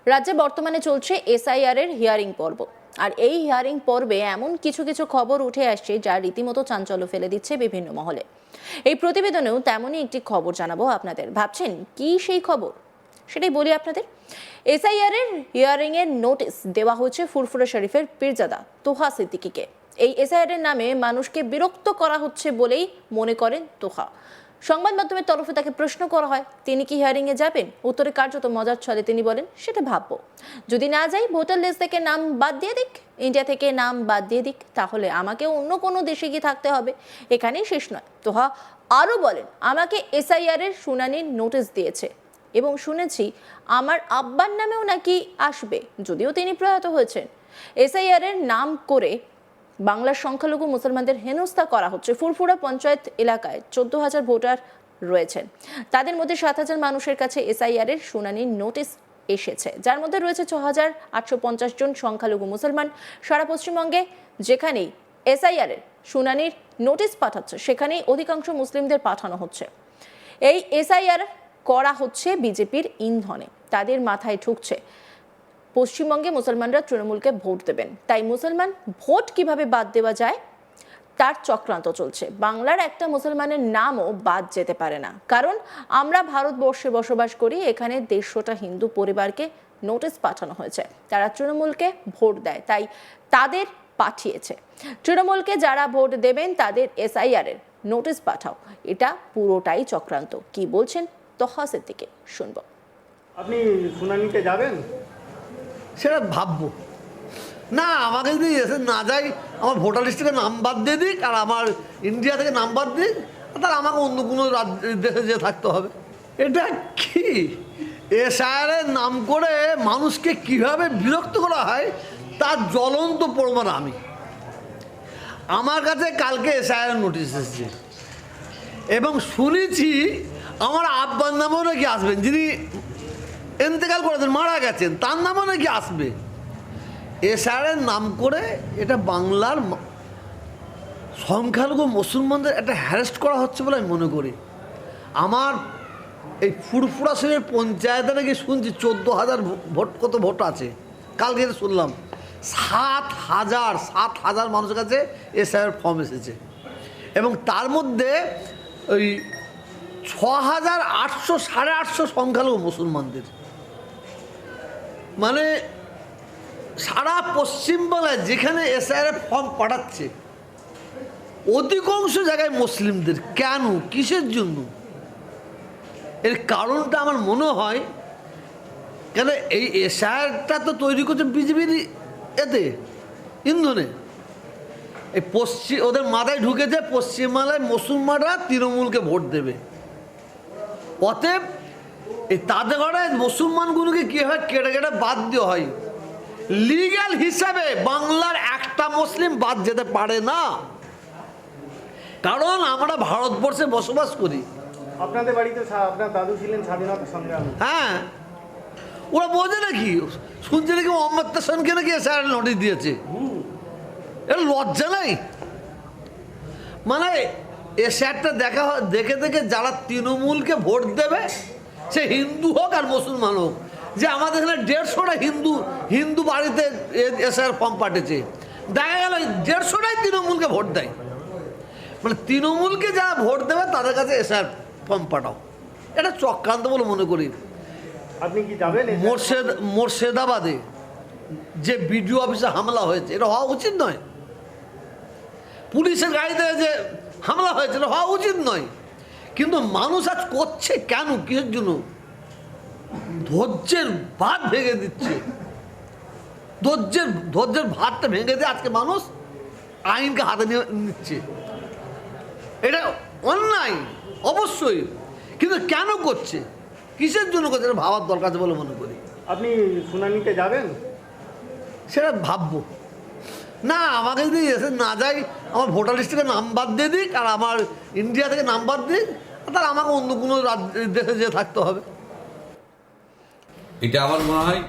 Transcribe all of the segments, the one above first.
রাজ্যে বর্তমানে চলছে এসআইআর এর হিয়ারিং পর্ব। আর এই হিয়ারিং পর্বে এমন কিছু কিছু খবর উঠে আসছে যা রীতিমতো চাঞ্চল্য ফেলে দিচ্ছে বিভিন্ন মহলে। এই প্রতিবেদনেও তেমনই একটি খবর জানাবো আপনাদের। ভাবছেন কি সেই খবর? সেটাই বলি আপনাদের। এসআইআর এর হিয়ারিং এর নোটিশ দেওয়া হয়েছে ফুরফুরা শরীফের পীরজাদা তোহা সিদ্দিকীকে। এই এসআইআর এর নামে মানুষকে বিরক্ত করা হচ্ছে বলেই মনে করেন তোহা। সংবাদ মাধ্যমের তরফে তাকে প্রশ্ন করা হয় তিনি কি হিয়ারিং এ যাবেন। উত্তরে কার্যত মজার ছলে তিনি বলেন, সেটা ভাববো, যদি না যাই ভোটার লিস্ট থেকে নাম বাদ দিয়ে দিক, ইন্ডিয়া থেকে নাম বাদ দিয়ে দিক, তাহলে আমাকে অন্য কোনো দেশে গিয়ে থাকতে হবে, এখানেই শেষ নয়। তোহা আরও বলেন, আমাকে এসআইআর এর শুনানির নোটিশ দিয়েছে এবং শুনেছি আমার আব্বার নামেও নাকি আসবে, যদিও তিনি প্রয়াত হয়েছেন। এসআইআর এর নাম করে বাংলার সংখ্যালঘু মুসলমানদের হেনস্থা করা হচ্ছে। ফুরফুরা পঞ্চায়েত এলাকায় 14,000 ভোটার রয়েছেন, তাদের মধ্যে 7,000 মানুষের কাছে এসআইআর এর শুনানির নোটিশ এসেছে, যার মধ্যে রয়েছে 6,850 জন সংখ্যালঘু মুসলমান। সারা পশ্চিমবঙ্গে যেখানেই এসআইআর এর শুনানির নোটিশ পাঠাচ্ছে সেখানেই অধিকাংশ মুসলিমদের পাঠানো হচ্ছে। এই এসআইআর করা হচ্ছে বিজেপির ইন্ধনে, তাদের মাথায় ঢুকছে পশ্চিমবঙ্গে মুসলমানরা তৃণমূলকে ভোট দেবেন, তাই মুসলমান ভোট কিভাবে বাদ দেওয়া যায় তার চক্রান্ত চলছে। বাংলার একটা মুসলমানের নামও বাদ যেতে পারে না, কারণ আমরা ভারতবর্ষে বসবাস করি। এখানে 150টা হিন্দু পরিবারকে নোটিশ পাঠানো হয়েছে, তারা তৃণমূলকে ভোট দেয়, তাই তাদের পাঠিয়েছে। তৃণমূলকে যারা ভোট দেবেন তাদের এসআইআর এর নোটিশ পাঠাও, এটা পুরোটাই চক্রান্ত। কি বলছেন তোহা সিদ্দিকী, শুনবো। আপনি শুনানিতে যাবেন? সেটা ভাববো না। আমাকে যদি এসে না যাই, আমার ভোটার লিস্ট থেকে নাম বাদ দিয়ে দিক আর আমার ইন্ডিয়া থেকে নাম বাদ দিক, তাহলে আমাকে অন্য কোনো দেশে যেয়ে থাকতে হবে। এটা কি এসআইআরের নাম করে মানুষকে কিভাবে বিরক্ত করা হয় তার জ্বলন্ত প্রমাণ আমি। আমার কাছে কালকে এসআইআর নোটিশ এসেছে এবং শুনেছি আমার আব্বার নামেও নাকি আসবেন, যিনি ইন্তেকাল করেছেন, মারা গেছেন, তার নামও নাকি আসবে। এসআইআরের নাম করে এটা বাংলার সংখ্যালঘু মুসলমানদের একটা হ্যারেস্ট করা হচ্ছে বলে আমি মনে করি। আমার এই ফুরফুরা শরীফের পঞ্চায়েতে নাকি শুনছি 14,000 ভোট, কত ভোট আছে কালকে শুনলাম, 7,000 মানুষের কাছে এসআইআর ফর্ম এসেছে এবং তার মধ্যে ওই 6,800 850 সংখ্যালঘু মুসলমানদের। মানে সারা পশ্চিমবাংলায় যেখানে এসআইআর ফর্ম পাঠাচ্ছে অধিকাংশ জায়গায় মুসলিমদের। কেন, কিসের জন্য? এর কারণটা আমার মনে হয়, কেন এই এসআইআরটা তো তৈরি করছে বিজেপির এতে ইন্ধনে। এই ওদের মাথায় ঢুকেছে পশ্চিমবাংলায় মুসলমানরা তৃণমূলকে ভোট দেবে, অতএব এই তাদের ঘরে মুসলমানগুলোকে কীভাবে কেটে কেটে বাদ দেওয়া হয়। লিগ্যাল হিসাবে বাংলার একটা মুসলিম বাদ যেতে পারে না, কারণ আমরা ভারতবর্ষে বসবাস করি। আপনাদের বাড়িতে আপনার দাদু ছিলেন স্বাধীনতা সংগ্রামী। হ্যাঁ, ওরা বোঝে নাকি? শুনছে নাকি অমর্ত্য সেনকে নাকি এসআইআর নোটিশ দিয়েছে। এটা লজ্জা নাই? মানে এসআইআরটা দেখে দেখে যারা তৃণমূলকে ভোট দেবে, সে হিন্দু হোক আর মুসলমান হোক, যে আমাদের এখানে 150টা হিন্দু বাড়িতে এসআইআর ফর্ম পাঠিয়েছে, দেখা গেল 150টাই তৃণমূলকে ভোট দেয়। মানে তৃণমূলকে যারা ভোট দেবে তাদের কাছে এসআইআর ফর্ম পাঠাও, এটা চক্রান্ত বলে মনে করি। আপনি কি যাবেন? মুর্শিদাবাদে যে বিডিও অফিসে হামলা হয়েছে, এটা হওয়া উচিত নয়। পুলিশের গাড়িতে যে হামলা হয়েছে, এটা হওয়া উচিত নয়। কিন্তু মানুষ আজ করছে কেন, কিসের জন্য? ধৈর্যের ভাত ভেঙে দিচ্ছে, ধৈর্যের ভাতটা ভেঙে দিয়ে আজকে মানুষ আইনকে হাতে নিয়ে নিচ্ছে। এটা অন্যায় অবশ্যই, কিন্তু কেন করছে, কিসের জন্য করছে, এটা ভাবার দরকার আছে বলে মনে করি। আপনি শুনানিতে যাবেন? সেটা ভাববো না। আমাকে যদি এসে না যাই, আমার ভোটার লিস্ট থেকে নাম বাদ দিয়ে দিক আর আমার ইন্ডিয়া থেকে নাম বাদ দিক, তাহলে আমাকে অন্য কোনো দেশে যেয়ে থাকতে হবে। এটা আমার মনে হয়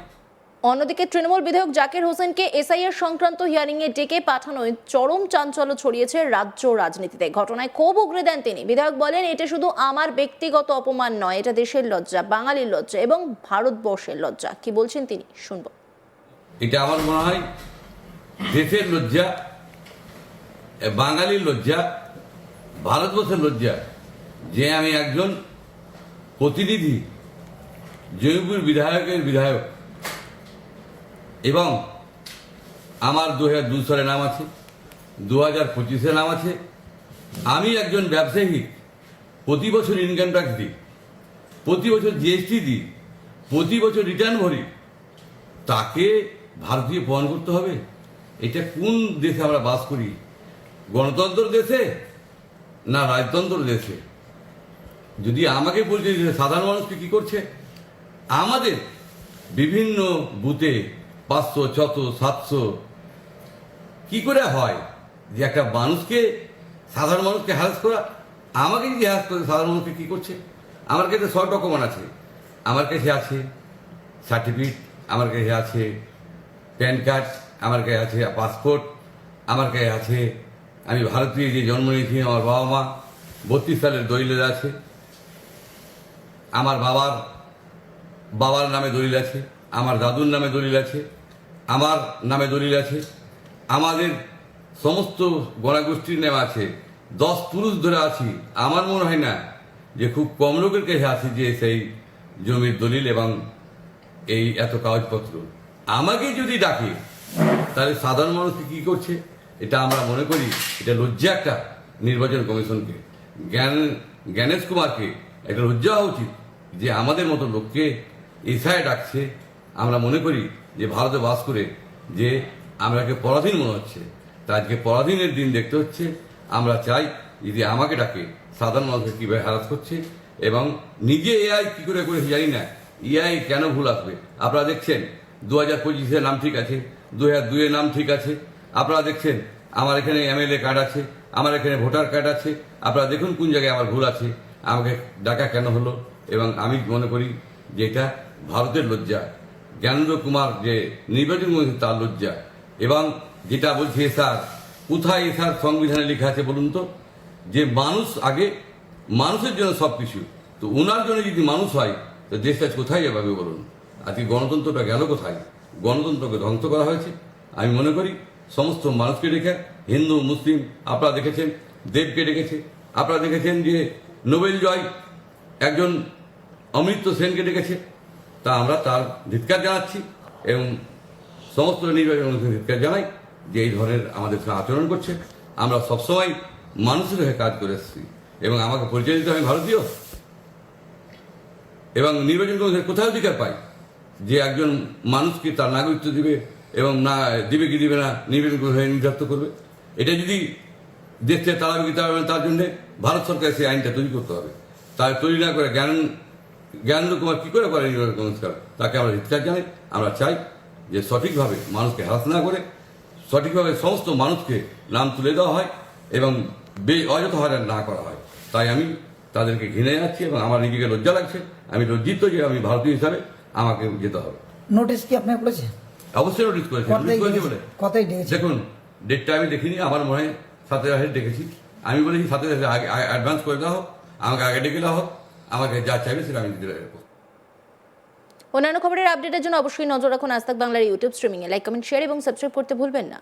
অন্যদিকে তৃণমূল বিধায়ক জাকির হোসেনকে এসআইআর সংক্রান্ত হিয়ারিং এ ডেকে পাঠানোয় চরম চাঞ্চল্য ছড়িয়েছে রাজ্য রাজনীতিতে। ঘটনায় ক্ষোভ উগরে দেন তিনি। বিধায়ক বলেন, এটা শুধু আমার ব্যক্তিগত অপমান নয়, এটা দেশের লজ্জা, বাঙালির লজ্জা এবং ভারতবর্ষের লজ্জা। কি বলছেন তিনি, শুনবো। এটা আমার মনে হয় দেশের লজ্জা, বাঙালির লজ্জা, ভারতবর্ষের লজ্জা যে আমি একজন প্রতিনিধি, জয়পুর বিধায়কের বিধায়ক, এবং আমার 2002 সালে নাম আছে, 2025 নাম আছে। আমি একজন ব্যবসায়ী, প্রতি বছর ইনকাম ট্যাক্স দিই, প্রতি বছর জিএসটি দিই, প্রতি বছর রিটার্ন ভরি, তাকে ভারতীয় প্রমাণ করতে হবে? এটা কোন দেশে আমরা বাস করি? গণতন্ত্র দেশে না রাজতন্ত্র দেশে? যদি আমাকে বলছে যে সাধারণ মানুষকে কি করছে, আমাদের বিভিন্ন বুথে 500, 600, 700 কি করে হয় যে একটা মানুষকে, সাধারণ মানুষকে হ্যারাস করা? আমাকে যদি হ্যারাস করে সাধারণ মানুষকে কি করছে? আমার কাছে সব ডকুমেন্ট আছে, আমার কাছে আছে সার্টিফিকেট, আমার কাছে আছে প্যান কার্ড, আমার কাছে আছে পাসপোর্ট, আমার কাছে আছে আমি ভারতীয় যে জন্ম নিয়েছি, আমার বাবা মা 32 সালের দলিল আছে, আমার বাবার নামে দলিল আছে, আমার দাদুর নামে দলিল আছে, আমার নামে দলিল আছে, আমাদের সমস্ত গণগোষ্ঠীর নামে আছে। 10 পুরুষ ধরে আছি। আমার মনে হয় না যে খুব কম লোকের কাছে আছে যে সেই জমির দলিল এবং এই এত কাগজপত্র। আমাকে যদি ডাকে তাহলে সাধারণ মানুষকে কি করছে? এটা আমরা মনে করি এটা লজ্জা একটা নির্বাচন কমিশনকে, জ্ঞানেশ কুমারকে একটা লজ্জা হওয়া উচিত যে আমাদের মতো লোককে এসআই ডাকছে। আমরা মনে করি যে ভারতে বাস করে যে আমরাকে পরাধীন মনে হচ্ছে, তা আজকে পরাধীনের দিন দেখতে হচ্ছে। আমরা চাই যদি আমাকে ডাকে সাধারণ মানুষকে কীভাবে হ্যারাস করছে, এবং নিজে এআই কী করে করেছে জানি না, এআই কেন ভুল আসবে? আপনারা দেখছেন 2025 নাম ঠিক আছে, 2002 নাম ঠিক আছে। আপনারা দেখছেন আমার এখানে এমএলএ কার্ড আছে, আমার এখানে ভোটার কার্ড আছে। আপনারা দেখুন কোন জায়গায় আমার ভুল আছে, আমাকে ডাকা কেন হলো? এবং আমি মনে করি যে এটা ভারতের লজ্জা, জ্ঞানেন্দ্র কুমার যে নির্বাচন করেছে তার লজ্জা। এবং যেটা বলছে এসআর, কোথায় এসআর সংবিধানে লেখা আছে বলুন তো? যে মানুষ আগে, মানুষের জন্য সব কিছু। তো ওনার জন্য যদি মানুষ হয় তো দেশটা কোথায় যাবে বলুন? আজকে গণতন্ত্রটা গেল কোথায়? গণতন্ত্রকে ধ্বংস করা হয়েছে। আমি মনে করি সমস্ত মানুষকে ডেকে, হিন্দু মুসলিম, আপনারা দেখেছেন দেবকে ডেকেছে, আপনারা দেখেছেন যে নোবেল জয় একজন অমৃত্য সেনকে ডেকেছে। তা আমরা তার ধিক্কার জানাচ্ছি এবং সমস্ত নির্বাচন অনুষ্ঠানে ধিক্কার জানাই যে এই ধরনের আমাদের সঙ্গে আচরণ করছে। আমরা সবসময় মানুষের হয়ে কাজ করে এসেছি এবং আমাকে পরিচয় দিতে আমি ভারতীয়। এবং নির্বাচন কমিশন কোথায় অধিকার পাই যে একজন মানুষকে তার নাগরিকত্ব দিবে এবং না দিবে কি দিবে না নির্বাচন কমিশন নির্ধারিত করবে? এটা যদি দেশে তাড়াবে কি তাড়াবে না, তার জন্য ভারত সরকার সেই আইনটা তৈরি করতে হবে। তাই তৈরি না করে জ্ঞানেন্দ্র কুমার কী করে করে নির্বাচন কমিশন, তাকে আমরা ধিক্কার জানাই। আমরা চাই যে সঠিকভাবে মানুষকে হ্রাস না করে সঠিকভাবে সমস্ত মানুষকে নাম তুলে দেওয়া হয় এবং অযথা হয়রান না করা হয়। তাই আমি তাদেরকে ঘৃণা যাচ্ছি এবং আমার নিজেকে লজ্জা লাগছে। আমি লজ্জিত যে আমি ভারতীয় হিসাবে আমাকে যেতে হবে। নোটিশ কি আপনাকে করেছে? অবশ্যই নোটিশ করেছি। বলে কথাই ডেকেছে। দেখুন ডেটটা আমি দেখিনি, আমার মনে হয় 27 ডেকেছি। আমি বলেছি 27 আগে অ্যাডভান্স করে দেওয়া হোক, আমাকে আগে ডেকে দেওয়া হোক, আমাকে যা চাইবে সেটা আমি দিতে রাখবো। অন্যান্য খবরের আপডেটের জন্য অবশ্যই নজর রাখুন আজ তাক বাংলার ইউটিউব স্ট্রিমিংয়ে। লাইক, কমেন্ট, শেয়ার এবং সাবস্ক্রাইব করতে ভুলবেন না।